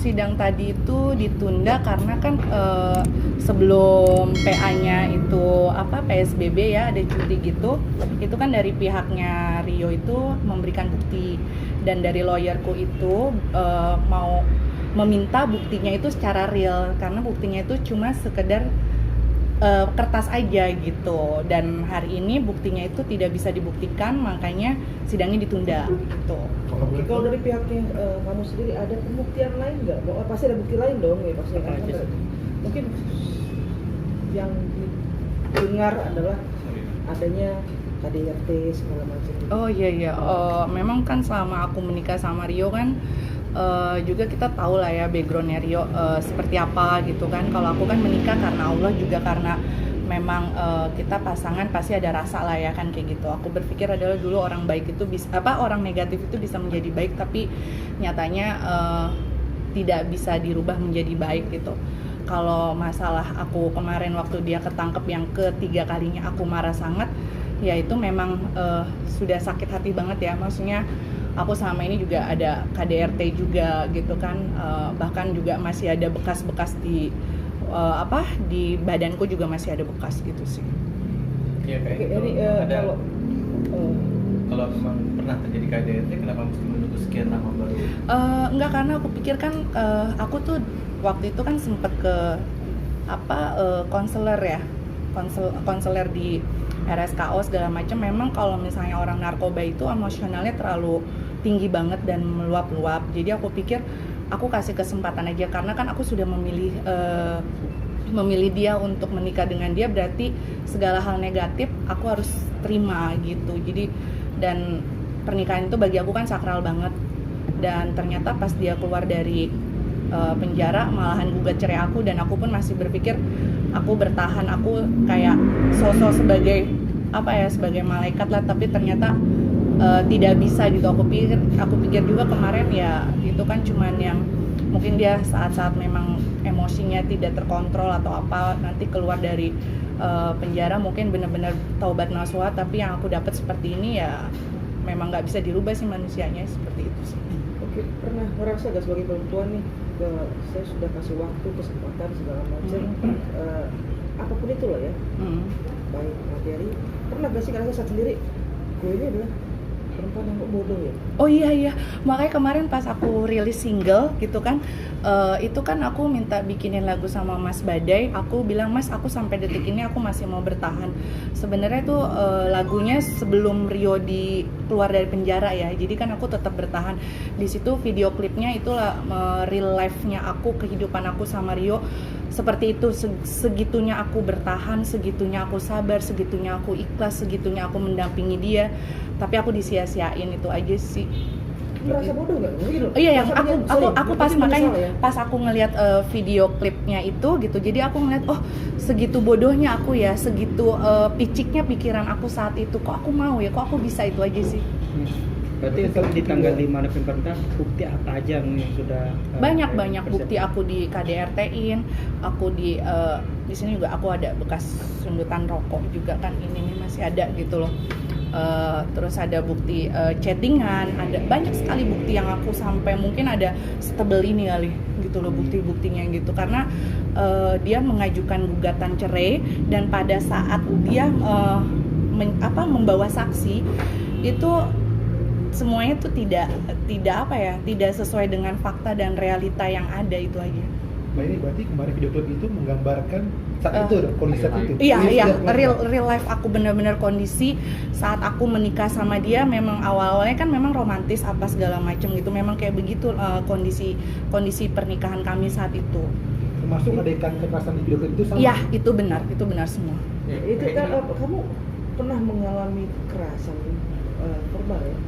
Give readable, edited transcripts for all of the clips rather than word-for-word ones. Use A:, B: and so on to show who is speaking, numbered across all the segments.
A: sidang tadi itu ditunda karena kan sebelum PA-nya itu PSBB ya, ada cuti gitu. Itu kan dari pihaknya Rio itu memberikan bukti, dan dari lawyerku itu mau meminta buktinya itu secara real, karena buktinya itu cuma sekedar kertas aja gitu, dan hari ini buktinya itu tidak bisa dibuktikan, makanya sidangnya ditunda gitu.
B: Oke, kalau dari pihaknya kamu sendiri ada pembuktian lain nggak? Pasti ada bukti lain dong ya pasti kan. Mungkin yang didengar adalah adanya KDRT segala macam.
A: Oh iya, memang kan selama aku menikah sama Rio kan juga kita tahu lah ya backgroundnya Rio seperti apa gitu kan. Kalau aku kan menikah karena Allah, juga karena memang kita pasangan pasti ada rasa lah ya kan, kayak gitu. Aku berpikir adalah dulu orang baik itu bisa orang negatif itu bisa menjadi baik, tapi nyatanya tidak bisa dirubah menjadi baik gitu. Kalau masalah aku kemarin waktu dia ketangkep yang ketiga kalinya, aku marah sangat, ya itu memang sudah sakit hati banget ya. Maksudnya aku selama ini juga ada KDRT juga gitu kan, bahkan juga masih ada bekas-bekas di di badanku juga masih ada bekas gitu sih.
C: Iya kayak
B: Oke,
C: gitu.
B: jadi
C: Ada kalau memang pernah terjadi KDRT, kenapa mesti menunggu sekian lama baru?
A: Enggak, karena aku pikir kan aku tuh waktu itu kan sempet ke konselor ya, konselor di RSKO segala macam. Memang kalau misalnya orang narkoba itu emosionalnya terlalu tinggi banget dan meluap-luap. Jadi aku pikir aku kasih kesempatan aja, karena kan aku sudah memilih dia untuk menikah dengan dia, berarti segala hal negatif aku harus terima gitu. Jadi dan pernikahan itu bagi aku kan sakral banget. Dan ternyata pas dia keluar dari penjara malahan gugat cerai aku, dan aku pun masih berpikir aku bertahan, aku kayak sosok sebagai sebagai malaikat lah, tapi ternyata tidak bisa gitu. Aku pikir juga kemarin ya itu kan cuman yang mungkin dia saat-saat memang emosinya tidak terkontrol atau apa, nanti keluar dari penjara mungkin benar-benar taubat nasuha. Tapi yang aku dapat seperti ini ya memang nggak bisa dirubah sih manusianya, seperti itu sih.
B: Oke, pernah merasa gak sebagai perempuan nih, saya sudah kasih waktu, kesempatan segala macam, apapun itu lah ya, baik materi, pernah gak sih ngerasa saat sendiri, gue ini adalah perempuan yang bodoh ya?
A: Oh iya, makanya kemarin pas aku rilis single gitu kan, itu kan aku minta bikinin lagu sama Mas Badai. Aku bilang, Mas, aku sampai detik ini aku masih mau bertahan. Sebenarnya tuh lagunya sebelum Rio keluar dari penjara ya, jadi kan aku tetap bertahan. Di situ video klipnya itulah real life-nya aku, kehidupan aku sama Rio seperti itu. Segitunya aku bertahan, segitunya aku sabar, segitunya aku ikhlas, segitunya aku mendampingi dia, tapi aku disia-siain. Itu aja sih.
B: Merasa bodoh nggak? Gitu.
A: Iya, yang aku pas makanya
B: ya?
A: pas aku ngelihat video klipnya itu gitu, jadi aku ngeliat, oh segitu bodohnya aku ya, segitu piciknya pikiran aku saat itu, kok aku mau ya, kok aku bisa, itu aja sih.
D: Berarti di tanggal 5 November bukti apa aja yang sudah
A: banyak bukti. Aku di KDRT-in, aku di sini juga aku ada bekas sundutan rokok juga kan, ini masih ada gitu loh. Terus ada bukti chattingan, ada banyak sekali bukti yang aku sampai mungkin ada setebel ini kali gitu loh bukti-buktinya gitu. Karena dia mengajukan gugatan cerai, dan pada saat dia membawa saksi itu semuanya tuh tidak sesuai dengan fakta dan realita yang ada, itu aja.
E: Nah ini berarti kemarin video klip itu menggambarkan saat itu kondisi saat itu.
A: Iya, real life aku, benar-benar kondisi saat aku menikah sama dia. Memang awalnya kan memang romantis apa segala macam gitu, memang kayak begitu kondisi pernikahan kami saat itu.
E: Termasuk adegan kekerasan di video klip itu sama?
A: Iya, itu benar semua.
B: Itu kan kamu pernah mengalami kekerasan verbal ya?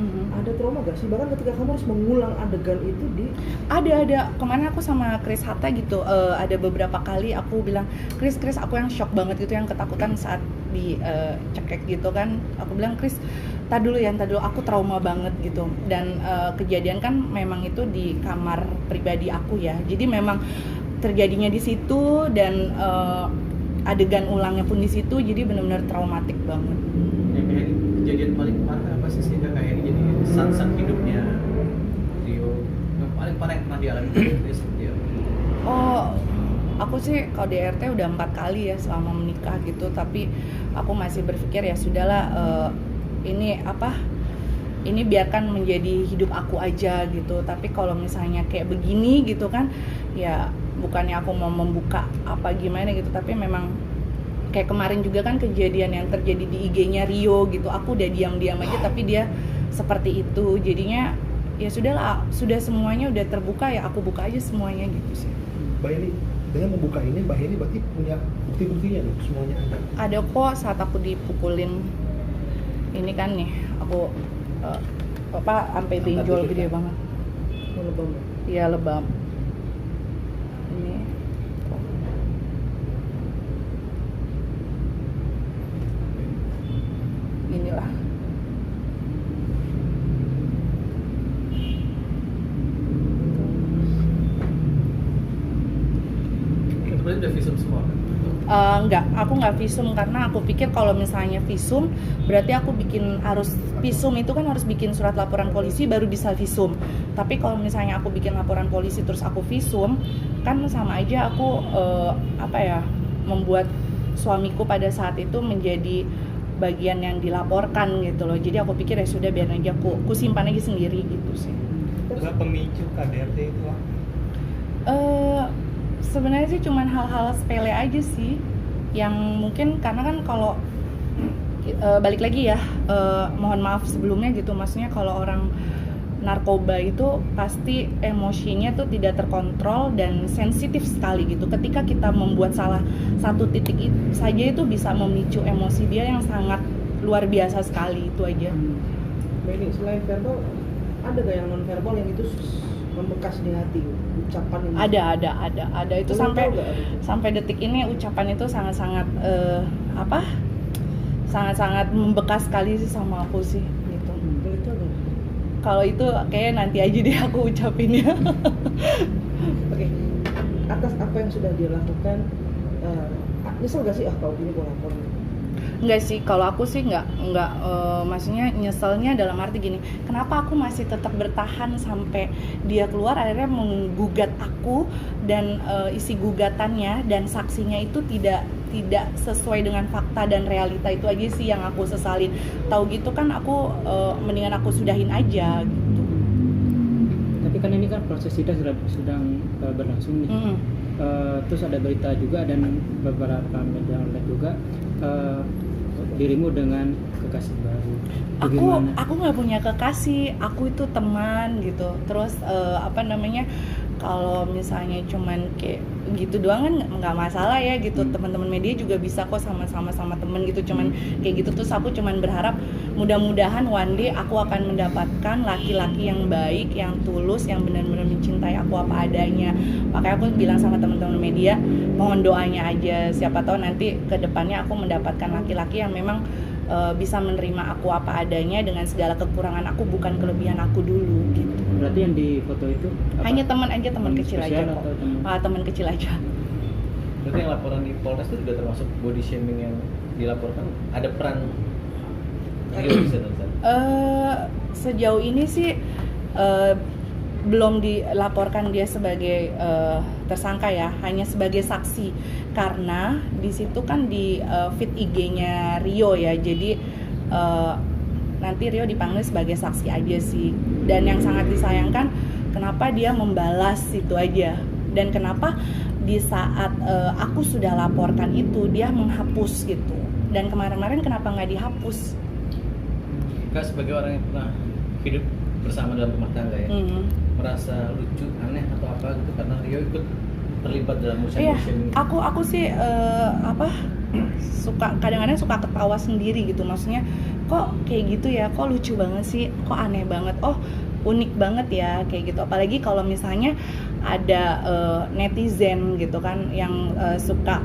B: Ada trauma gak sih? Bahkan ketika kamu harus mengulang adegan itu
A: Ada. Kemarin aku sama Chris Hatta gitu, ada beberapa kali aku bilang, Chris aku yang shock banget gitu, yang ketakutan saat di cekek gitu kan. Aku bilang, Chris, tar dulu aku trauma banget gitu. Dan kejadian kan memang itu di kamar pribadi aku ya, jadi memang terjadinya di situ, dan adegan ulangnya pun di situ, jadi benar-benar traumatik banget.
C: Kejadian paling parah apa sih sehingga kayak ini jadi saat hidupnya Rio yang paling paling parah yang pernah dialami KDRT seperti apa?
A: Oh, aku sih kalau DRT udah 4 kali ya selama menikah gitu, tapi aku masih berpikir ya sudahlah, ini biarkan menjadi hidup aku aja gitu. Tapi kalau misalnya kayak begini gitu kan, ya bukannya aku mau membuka apa gimana gitu, tapi memang kayak kemarin juga kan kejadian yang terjadi di IG-nya Rio gitu, aku udah diam-diam aja tapi dia seperti itu. Jadinya ya sudahlah, sudah semuanya udah terbuka, ya aku buka aja semuanya gitu sih.
E: Mbak Heni, dengan membuka ini Mbak Heni berarti punya bukti-buktinya nih, semuanya ada.
A: Ada kok saat aku dipukulin ini kan nih, aku sampai benjol gede banget.
B: Oh, lebam ya?
A: Iya, lebam. Ini inilah.
C: Itu berarti udah visum semua kan?
A: Enggak, aku nggak visum karena aku pikir kalau misalnya visum berarti aku harus visum itu kan harus bikin surat laporan polisi baru bisa visum. Tapi kalau misalnya aku bikin laporan polisi terus aku visum, kan sama aja aku membuat suamiku pada saat itu menjadi bagian yang dilaporkan gitu loh. Jadi aku pikir ya sudah, biar aja aku simpan aja sendiri gitu sih.
D: Terus pemicu KDRT itu apa?
A: Sebenarnya sih cuman hal-hal sepele aja sih, yang mungkin karena kan kalau balik lagi ya, mohon maaf sebelumnya gitu, maksudnya kalau orang narkoba itu pasti emosinya tuh tidak terkontrol dan sensitif sekali gitu. Ketika kita membuat salah satu titik saja itu bisa memicu emosi dia yang sangat luar biasa sekali, itu aja.
B: Mbak ini selain verbal, ada gak yang non verbal yang itu membekas di hati, ucapan yang
A: Ada itu sampai detik ini ucapan itu sangat-sangat sangat-sangat membekas sekali sih sama aku sih gitu.
B: Boleh tahu nggak?
A: Kalau itu kayak nanti aja deh aku ucapinnya.
B: Oke. Atas apa yang sudah dia lakukan, nyesel gak sih kalau gini gue lapor?
A: Enggak sih, kalau aku sih enggak maksudnya nyeselnya dalam arti gini, kenapa aku masih tetap bertahan sampai dia keluar akhirnya menggugat aku, dan isi gugatannya dan saksinya itu tidak sesuai dengan fakta dan realita. Itu aja sih yang aku sesalin. Tahu gitu kan aku mendingan aku sudahin aja gitu.
D: Tapi kan ini kan proses sidang sedang berlangsung nih. Terus ada berita juga dan beberapa media online juga, dirimu dengan kekasih baru. Bagaimana?
A: Aku nggak punya kekasih, aku itu teman gitu. Terus kalau misalnya cuman kayak gitu doang kan nggak masalah ya gitu. Teman-teman media juga bisa kok sama temen gitu, cuman kayak gitu. Terus aku cuman berharap mudah-mudahan one day aku akan mendapatkan laki-laki yang baik, yang tulus, yang benar-benar mencintai aku apa adanya. Makanya aku bilang sama teman-teman media, mohon doanya aja, siapa tahu nanti ke depannya aku mendapatkan laki-laki yang memang bisa menerima aku apa adanya dengan segala kekurangan aku, bukan kelebihan aku dulu gitu.
D: Berarti yang di foto itu apa?
A: Hanya teman kecil aja kok. Teman kecil aja.
C: Berarti yang laporan di Polres itu juga termasuk body shaming yang dilaporkan, ada peran Rio di sana?
A: Sejauh ini sih belum dilaporkan dia sebagai tersangka ya, hanya sebagai saksi, karena di situ kan di feed IG-nya Rio ya, jadi nanti Rio dipanggil sebagai saksi aja sih. Dan yang sangat disayangkan, kenapa dia membalas itu aja, dan kenapa di saat aku sudah laporkan itu dia menghapus gitu, dan kemarin-kemarin kenapa nggak dihapus?
C: Kak, sebagai orang yang pernah hidup bersama dalam rumah tangga ya, merasa lucu, aneh atau apa gitu karena Rio ikut terlibat dalam usaha shaming?
A: Aku sih kadang-kadang suka ketawa sendiri gitu, maksudnya kok kayak gitu ya, kok lucu banget sih, kok aneh banget, oh unik banget ya kayak gitu. Apalagi kalau misalnya ada netizen gitu kan yang suka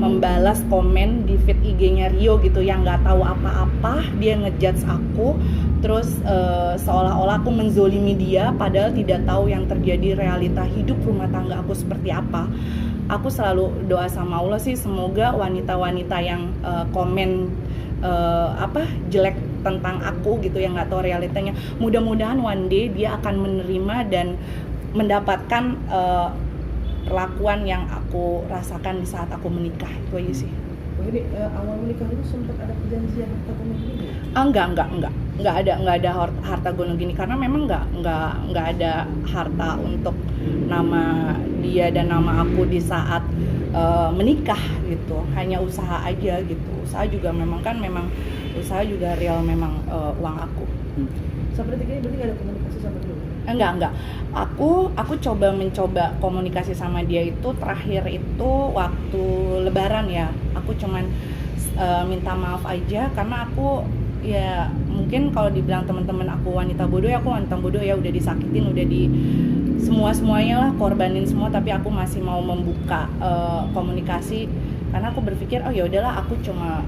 A: membalas komen di feed IG-nya Rio gitu, yang nggak tahu apa-apa, dia ngejudge aku, terus seolah-olah aku menzolimi dia, padahal tidak tahu yang terjadi realita hidup rumah tangga aku seperti apa. Aku selalu doa sama Allah sih, semoga wanita-wanita yang komen jelek tentang aku gitu, yang nggak tahu realitanya. Mudah-mudahan one day dia akan menerima dan mendapatkan perlakuan yang aku rasakan di saat aku menikah. Itu aja sih.
B: Jadi awal menikah itu sempat ada perjanjian harta gono gini?
A: Enggak ada harta gono gini, karena memang enggak ada harta untuk nama dia dan nama aku di saat menikah gitu. Hanya usaha aja gitu. Usaha juga memang usaha juga real, memang uang aku.
B: Sampai detik ini berarti nggak ada komunikasi sama dia?
A: Enggak. Aku mencoba komunikasi sama dia itu terakhir itu waktu Lebaran ya. Aku cuman minta maaf aja karena aku ya mungkin kalau dibilang teman-teman aku wanita bodoh ya udah disakitin, udah di semuanya lah, korbanin semua, tapi aku masih mau membuka komunikasi karena aku berpikir oh ya udahlah, aku cuma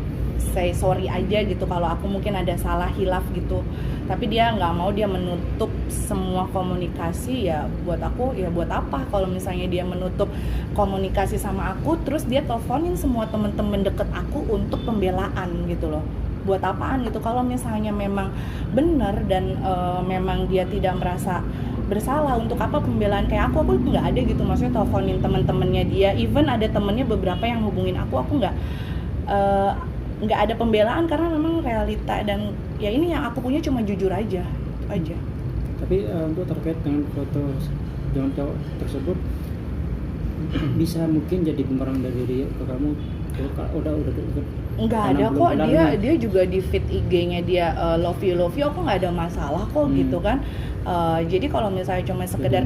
A: say sorry aja gitu kalau aku mungkin ada salah hilaf gitu. Tapi dia nggak mau, dia menutup semua komunikasi. Ya buat aku, ya buat apa kalau misalnya dia menutup komunikasi sama aku, terus dia teleponin semua temen-temen deket aku untuk pembelaan gitu loh. Buat apaan gitu? Kalau misalnya memang benar dan memang dia tidak merasa bersalah, untuk apa pembelaan kayak aku nggak ada gitu. Maksudnya teleponin teman-temannya dia, even ada temennya beberapa yang hubungin aku nggak ada pembelaan karena memang realita, dan ya ini yang aku punya cuma jujur aja.
D: Tapi untuk terkait dengan foto dengan cowok tersebut, bisa mungkin jadi bumerang dari Rio ke kamu? Udah
A: Nggak ada kok, dia juga di feed IG-nya dia love you aku nggak ada masalah kok gitu kan. Jadi kalau misalnya cuma sekedar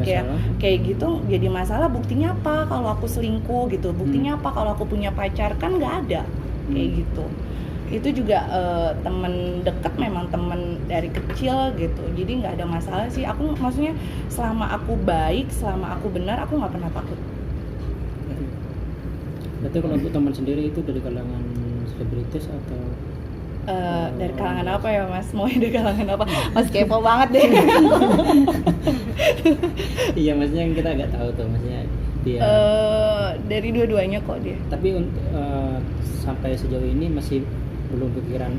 A: kayak gitu jadi masalah, buktinya apa kalau aku selingkuh gitu, buktinya apa kalau aku punya pacar, kan nggak ada kayak gitu. Itu juga temen deket, memang temen dari kecil gitu, jadi nggak ada masalah sih. Aku maksudnya selama aku baik, selama aku benar, aku nggak pernah takut.
D: Berarti kalau untuk teman sendiri itu dari kalangan selebritis atau
A: dari kalangan apa ya mas? Mau dari kalangan apa? Mas kepo banget deh.
D: Iya, maksudnya yang kita nggak tahu tuh, maksudnya dia
A: dari dua-duanya kok dia.
D: Tapi sampai sejauh ini masih belum pikiran,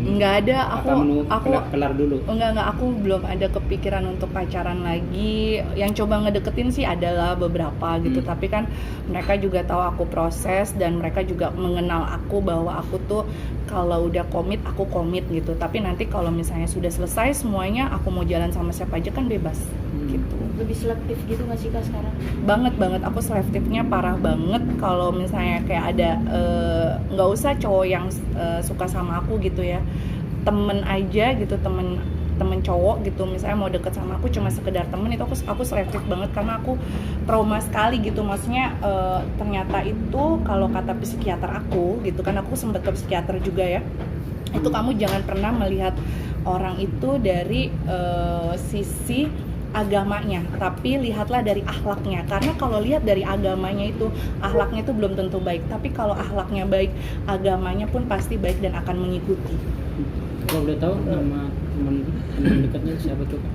A: nggak ada. Aku
D: kelar dulu.
A: Enggak, aku belum ada kepikiran untuk pacaran lagi. Yang coba ngedeketin sih adalah beberapa gitu, tapi kan mereka juga tahu aku proses, dan mereka juga mengenal aku bahwa aku tuh kalau udah komit aku komit gitu. Tapi nanti kalau misalnya sudah selesai semuanya, aku mau jalan sama siapa aja kan bebas gitu.
F: Lebih selektif gitu nggak sih Kak sekarang?
A: Banget, aku selektifnya parah banget. Kalau misalnya kayak ada nggak usah cowok yang suka sama aku gitu ya, temen aja gitu, temen cowok gitu, misalnya mau deket sama aku cuma sekedar temen, itu aku selektif banget karena aku trauma sekali gitu. Maksudnya ternyata itu kalau kata psikiater aku gitu kan, aku sempat ke psikiater juga ya, itu kamu jangan pernah melihat orang itu dari sisi agamanya, tapi lihatlah dari akhlaknya. Karena kalau lihat dari agamanya itu, akhlaknya itu belum tentu baik, tapi kalau akhlaknya baik, agamanya pun pasti baik dan akan mengikuti.
D: Kalau boleh tahu nama teman dekatnya siapa coba?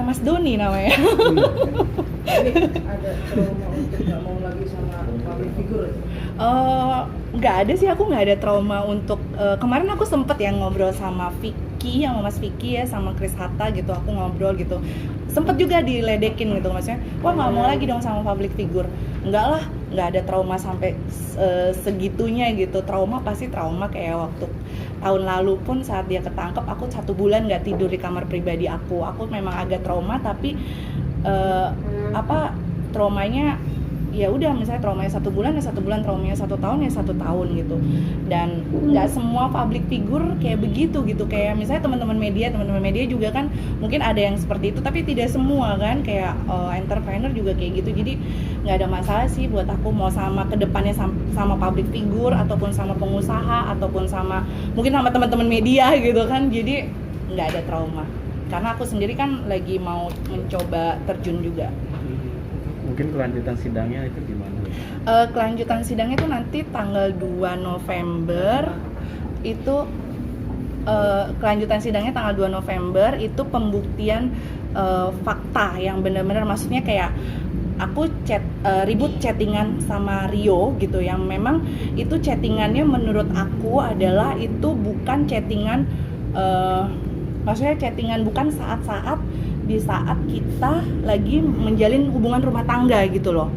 A: Mas Doni namanya.
B: Ini ada trauma untuk nggak mau lagi sama public figure?
A: Nggak ada sih, aku nggak ada trauma untuk kemarin aku sempet ya ngobrol sama Vicky, sama Mas Vicky ya, sama Chris Hatta gitu, aku ngobrol gitu, sempet juga diledekin gitu, maksudnya wah nggak mau lagi dong sama public figure. Enggak lah, nggak ada trauma sampai segitunya gitu. Trauma pasti trauma, kayak waktu tahun lalu pun saat dia ketangkep, aku 1 bulan nggak tidur di kamar pribadi aku memang agak trauma, tapi traumanya ya udah, misalnya traumanya 1 bulan ya 1 bulan, traumanya 1 tahun ya 1 tahun gitu. Dan nggak semua public figure kayak begitu gitu, kayak misalnya teman-teman media juga kan mungkin ada yang seperti itu, tapi tidak semua kan, kayak entrepreneur juga kayak gitu. Jadi nggak ada masalah sih buat aku mau sama kedepannya sama public figure, ataupun sama pengusaha, ataupun sama mungkin sama teman-teman media gitu kan. Jadi nggak ada trauma, karena aku sendiri kan lagi mau mencoba terjun juga.
G: Mungkin kelanjutan sidangnya itu gimana?
A: Kelanjutan sidangnya itu nanti tanggal 2 November itu kelanjutan sidangnya tanggal 2 November itu pembuktian fakta yang benar-benar, maksudnya kayak aku ribut chattingan sama Rio gitu, yang memang itu chattingannya menurut aku adalah itu bukan chattingan maksudnya chattingan bukan saat-saat di saat kita lagi menjalin hubungan rumah tangga gitu loh.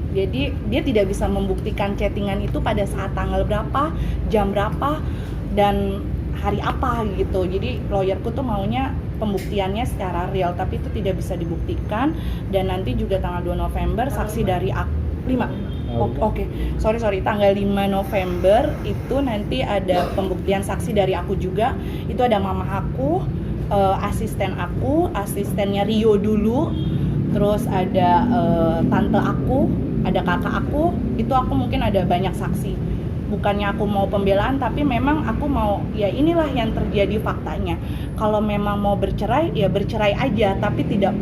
A: Jadi dia tidak bisa membuktikan chattingan itu pada saat tanggal berapa, jam berapa, dan hari apa gitu. Jadi lawyerku tuh maunya pembuktiannya secara real, tapi itu tidak bisa dibuktikan. Dan nanti juga tanggal 2 November saksi dari 5 Oke. Sorry, tanggal 5 November itu nanti ada pembuktian saksi dari aku juga. Itu ada mama aku, asisten aku, asistennya Rio dulu, terus ada tante aku, ada kakak aku. Itu aku mungkin ada banyak saksi. Bukannya aku mau pembelaan, tapi memang aku mau, ya inilah yang terjadi faktanya. Kalau memang mau bercerai, ya bercerai aja, tapi tidak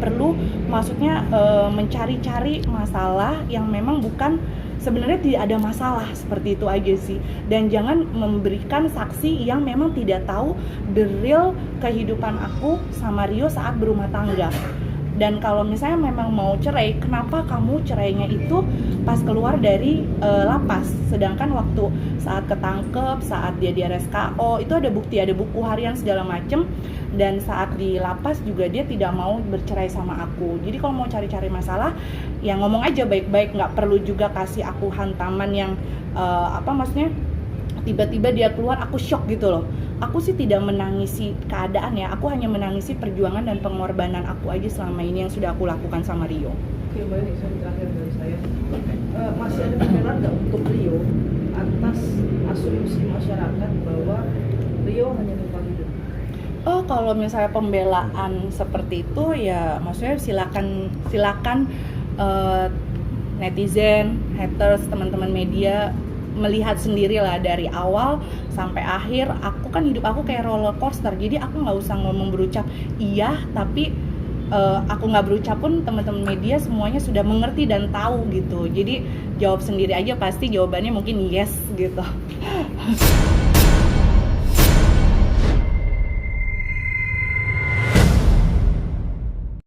A: perlu, maksudnya mencari-cari masalah yang memang bukan, sebenarnya tidak ada masalah, seperti itu aja sih. Dan jangan memberikan saksi yang memang tidak tahu the real kehidupan aku sama Rio saat berumah tangga. Dan kalau misalnya memang mau cerai, kenapa kamu cerainya itu pas keluar dari lapas? Sedangkan waktu saat ketangkep, saat dia di RSKO, itu ada bukti, ada buku harian segala macem. Dan saat di lapas juga dia tidak mau bercerai sama aku. Jadi kalau mau cari-cari masalah, ya ngomong aja baik-baik, nggak perlu juga kasih aku hantaman yang maksudnya tiba-tiba dia keluar aku shock gitu loh. Aku sih tidak menangisi keadaan ya, aku hanya menangisi perjuangan dan pengorbanan aku aja selama ini yang sudah aku lakukan sama Rio.
B: Oke, Mbak, ini terakhir dari saya. Masih ada pembelaan nggak untuk Rio atas asumsi masyarakat bahwa Rio hanya numpang hidup?
A: Oh, kalau misalnya pembelaan seperti itu ya maksudnya silakan netizen, haters, teman-teman media melihat sendirilah dari awal sampai akhir. Aku kan hidup aku kayak roller coaster, jadi aku nggak usah ngomong berucap iya, tapi aku nggak berucap pun teman-teman media semuanya sudah mengerti dan tahu gitu. Jadi jawab sendiri aja, pasti jawabannya mungkin yes gitu.